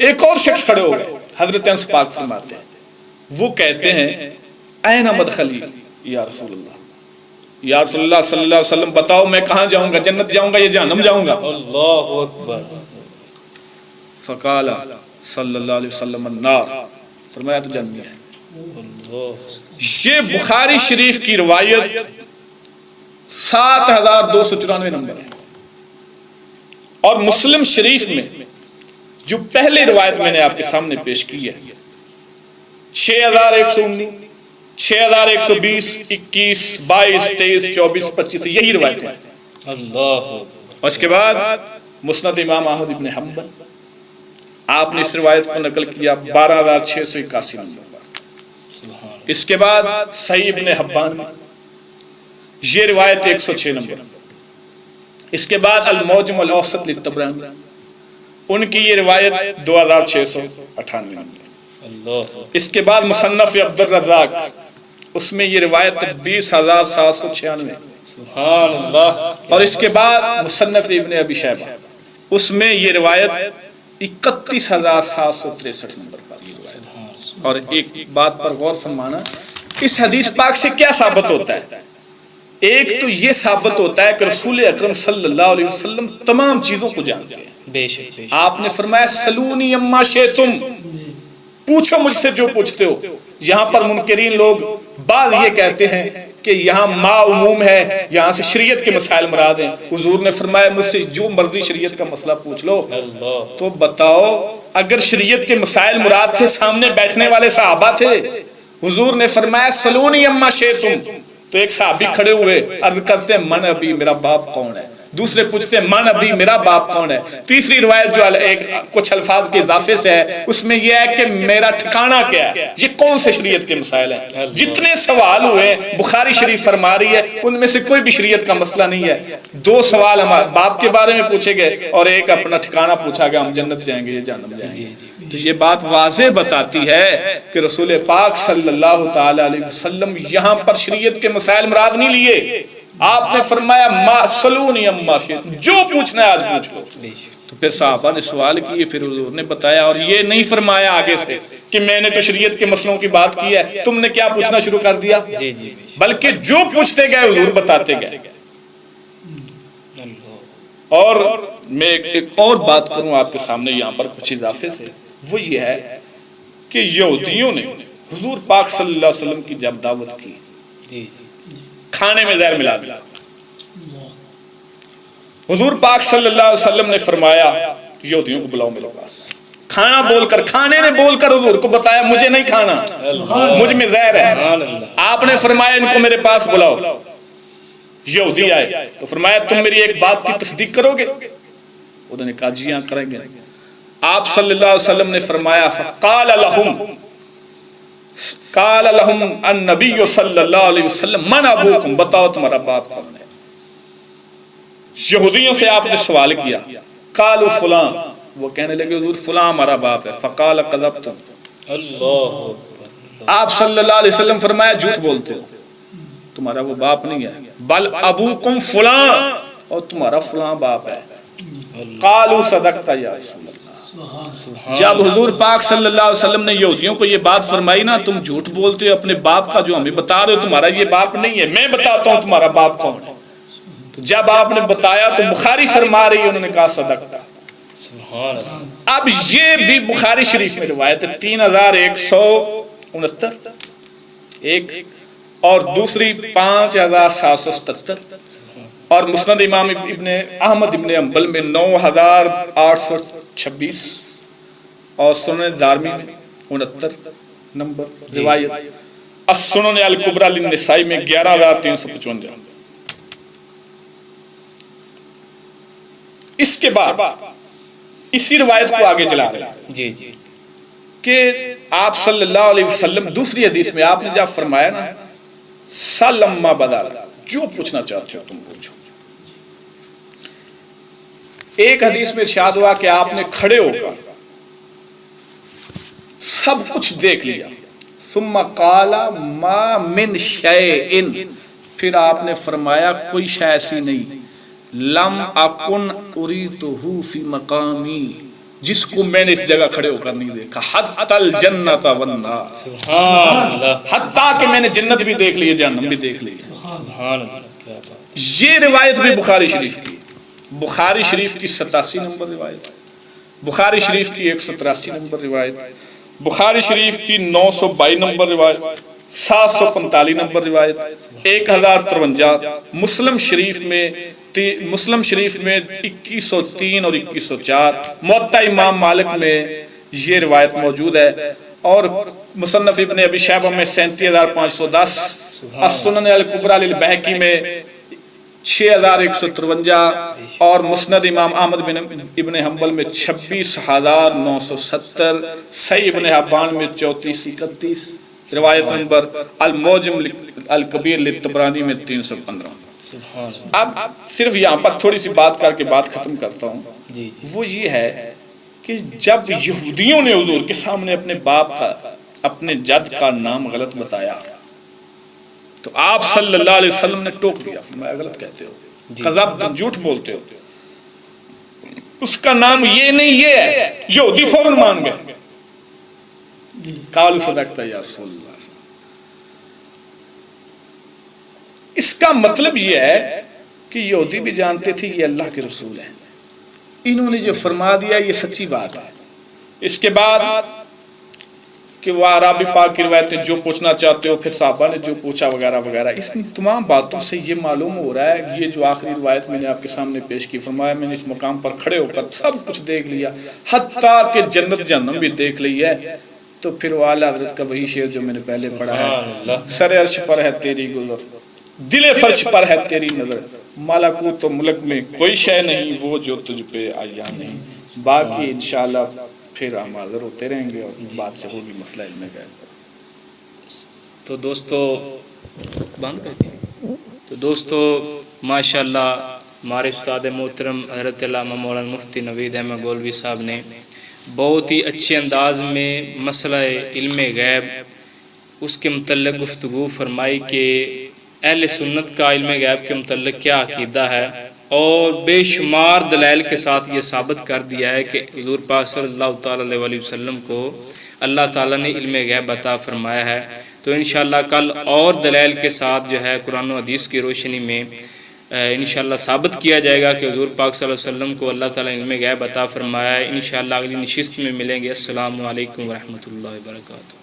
ایک اور شخص کھڑے ہو گئے، حضرت انس پاک فرماتے ہیں، وہ کہتے ہیں این مدخلی یا رسول اللہ، یا رسول اللہ صلی اللہ علیہ وسلم بتاؤ میں کہاں جاؤں گا، جنت جاؤں گا یا جہنم جاؤں گا؟ اللہ اکبر۔ فقال صلی اللہ علیہ وسلم النار، فرمایا تو جہنمی ہے۔ یہ بخاری شریف کی روایت 7294 نمبر ہے، اور مسلم شریف میں جو پہلے روایت میں نے آپ کے سامنے پیش کی ہے 6119، 6120، 21، 22، 23، 24، 25، یہی روایت ہے۔ اور اس کے بعد مسند امام احمد ابن حنبل، آپ نے اس روایت کو نقل کیا 12681 نمبر۔ اس کے بعد صحیح ابن حبان میں یہ روایت 106 نمبر۔ اس کے بعد المعجم الاوسط للطبرانی، ان کی یہ روایت 2698 نمبر۔ اس کے بعد مصنف عبد الرزاق، اس میں یہ روایت 20796، سبحان اللہ۔ اور اس کے بعد مصنف ابن ابی شیبہ، اس میں یہ روایت 31763 نمبر پر یہ روایت۔ اور ایک بات پر غور فرمانا، اس حدیث پاک سے کیا ثابت ہوتا ہے؟ ایک تو یہ ثابت ہوتا ہے کہ رسول اکرم صلی اللہ علیہ وسلم تمام چیزوں کو جانتے ہیں۔ بے شک آپ نے فرمایا سلونی اما شئتم، پوچھو مجھ سے جو پوچھتے ہو۔ یہاں پر منکرین لوگ بعض یہ کہتے ہیں کہ یہاں ما عموم ہے، یہاں سے شریعت کے مسائل مراد ہیں۔ حضور نے فرمایا مجھ سے جو مرضی شریعت کا مسئلہ پوچھ لو۔ تو بتاؤ اگر شریعت کے مسائل مراد تھے، سامنے بیٹھنے والے صحابہ تھے، حضور نے فرمایا سلونی اما شئتم، تو ایک صحابی کھڑے ہوئے عرض کرتے ہیں من ابی، میرا باپ کون ہے؟ دوسرے پوچھتے ہیں من ابھی میرا باپ کون ہے. تیسری روایت جو ایک کچھ الفاظ کے اضافے سے ہے اس میں یہ ہے کہ میرا ٹھکانہ کیا ہے. یہ کون سے شریعت کے مسائل ہیں؟ جتنے سوال ہوئے بخاری شریف فرما رہی ہے ان میں سے کوئی بھی شریعت کا مسئلہ نہیں ہے. 2 سوال ہمارے باپ کے بارے میں پوچھے گئے اور ایک اپنا ٹھکانہ پوچھا گیا ہم جنت جائیں گے یا جہنم جائیں گے. تو یہ بات واضح بتاتی ہے کہ رسول پاک صلی اللہ تعالی علیہ وسلم یہاں پر شریعت کے مسائل مراد نہیں لیے. آپ نے فرمایا ما سلونی اما شئتم، جو پوچھنا ہے آج پوچھ لو. تو پھر صحابہ نے سوال کیے، پھر حضور نے بتایا. اور یہ نہیں فرمایا آگے سے کہ میں نے تو شریعت کے مسئلوں کی بات کی ہے تم نے کیا پوچھنا شروع کر دیا، بلکہ جو پوچھتے گئے حضور بتاتے گئے. اور میں ایک اور بات کروں آپ کے سامنے یہاں پر کچھ اضافے سے، وہ یہ ہے کہ یہودیوں نے حضور پاک صلی اللہ علیہ وسلم کی جب دعوت کی کھانے میں زہر ملا دیا. حضور پاک صلی اللہ علیہ وسلم نے فرمایا یہودیوں کو بلاؤ میرے پاس. کھانا بول کر، کھانے نے بول کر حضور کو بتایا مجھے نہیں کھانا، مجھ میں زہر ہے. آپ نے فرمایا ان کو میرے پاس بلاؤ. یہودی آئے تو فرمایا تم میری ایک بات کی تصدیق کرو گے؟ انہوں نے کہا جی ہاں کریں گے. آپ صلی اللہ علیہ وسلم نے فرمایا فقال لهم النبی صلی اللہ علیہ وسلم من ابوکم، بتاؤ تمہارا باپ کون ہے. یہودیوں سے آپ نے سوال کیا. قالوا فلان، وہ کہنے لگے حضور فلاں ہمارا باپ ہے. فقال کذبتم، آپ صلی اللہ علیہ وسلم فرمایا جھوٹ بولتے ہو، تمہارا وہ باپ نہیں ہے. بل ابوکم فلاں، اور تمہارا فلاں باپ ہے. قالوا صدقت یا رسول اللہ. جب حضور پاک صلی اللہ علیہ وسلم نے یہودیوں کو یہ بات فرمائی نا تم جھوٹ بولتے ہو اپنے باپ کا جو ہمیں بتا رہے ہو تمہارا یہ باپ نہیں ہے، میں بتاتا ہوں تمہارا باپ کون ہے. تو جب آپ نے بتایا تو بخاری فرما رہی ہے انہوں نے کہا صدقت. اب یہ بھی بخاری شریف میں روایت ہے 3169 ایک اور دوسری 5777 اور مسند امام ابن احمد ابن حنبل میں 9826 اور سنن دارمی میں 69 نمبر روایت. السنن الکبری للنسائی میں 11355. اس کے بعد اسی روایت کو آگے چلا رہے ہیں کہ آپ صلی اللہ علیہ وسلم دوسری حدیث میں آپ نے جب فرمایا نا سلم ما بدا، جو پوچھنا چاہتے ہو تم پوچھو. ایک حدیث میں ارشاد ہوا کہ آپ نے کھڑے ہو کر سب کچھ دیکھ لیا. ثم قال ما من شیء، پھر آپ نے فرمایا کوئی شے ایسی نہیں لم اکن اریتہ فی مقامی، جس کو میں نے اس جگہ کھڑے ہو کر نہیں دیکھا. حتی الجنت والنار، سبحان اللہ، حتیٰ کہ میں نے جنت بھی دیکھ لی جہنم بھی دیکھ لی. سبحان اللہ. یہ روایت بھی بخاری شریف کی، بخاری شریف کی 87 نمبر روایت، بخاری شریف کی 183 نمبر روایت، بخاری شریف کی 922 نمبر روایت، 745 نمبر روایت، 1053. مسلم شریف میں 2103 اور 2104. موطا امام مالک میں یہ روایت موجود ہے. اور مصنف ابن ابی شیبہ میں 37510، السنن الکبری للبہقی میں 6153 اور مسند امام احمد ابن حنبل میں 26970، صحیح ابن حبان میں 3431 روایت نمبر، الموجم الکبیر للطبرانی میں 315. اب صرف یہاں پر تھوڑی سی بات کر کے بات ختم کرتا ہوں. وہ یہ ہے کہ جب یہودیوں نے حضور کے سامنے اپنے باپ کا، اپنے جد کا نام غلط بتایا تو آپ صلی اللہ علیہ وسلم نے ٹوک دیا، فرمایا غلط کہتے ہو، کذب، جھوٹ بولتے ہو، اس کا نام یہ نہیں یہ ہے. یہودی فوراً مان گئے. قالوا صدقت یا رسول اللہ. اس کا مطلب یہ ہے کہ یہودی بھی جانتے تھے یہ اللہ کے رسول ہیں، انہوں نے جو فرما دیا یہ سچی بات ہے. اس کے بعد کہ وہ عربی پاک کی روایتیں جو پوچھنا چاہتے ہو، پھر صحابہ نے جو پوچھا وغیرہ وغیرہ. اس تمام باتوں سے یہ معلوم ہو رہا ہے یہ جو آخری روایت میں نے آپ کے سامنے پیش کی، فرمایا میں نے اس مقام پر کھڑے ہو کر سب کچھ دیکھ لیا، حتیٰ کہ جنت جہنم بھی دیکھ لی ہے. تو پھر وہ اعلیٰ حضرت کا وہی شعر جو میں نے پہلے پڑھا ہے، سر عرش پر ہے تیری گزر، دل فرش پر ہے تیری نظر، ملکوت تو ملک میں کوئی شے نہیں وہ جو تجھ پہ آیا نہیں. باقی انشاءاللہ پھر ہم حاضر ہوتے رہیں گے اور بات سے ہوگی مسئلہ علم غیب. تو دوستو ماشاءاللہ ہمارے استاد محترم حضرت علامہ مولانا مفتی نوید احمد گولوی صاحب نے بہت ہی اچھے انداز میں مسئلہ علم غیب اس کے متعلق گفتگو فرمائی کہ اہل سنت کا علم غیب کے متعلق کیا عقیدہ ہے، اور بے شمار دلائل کے ساتھ یہ ثابت کر دیا ہے کہ حضور پاک صلی اللہ تعالیٰ علیہ وسلم کو اللہ تعالیٰ نے علم غیب عطا فرمایا ہے. تو انشاءاللہ کل اور دلائل کے ساتھ جو ہے قرآن و حدیث کی روشنی میں انشاءاللہ ثابت کیا جائے گا کہ حضور پاک صلی اللہ علیہ وسلم کو اللہ تعالیٰ علم غیب عطا فرمایا ہے. انشاءاللہ اگلی نشست میں ملیں گے. السلام علیکم ورحمۃ اللہ وبرکاتہ.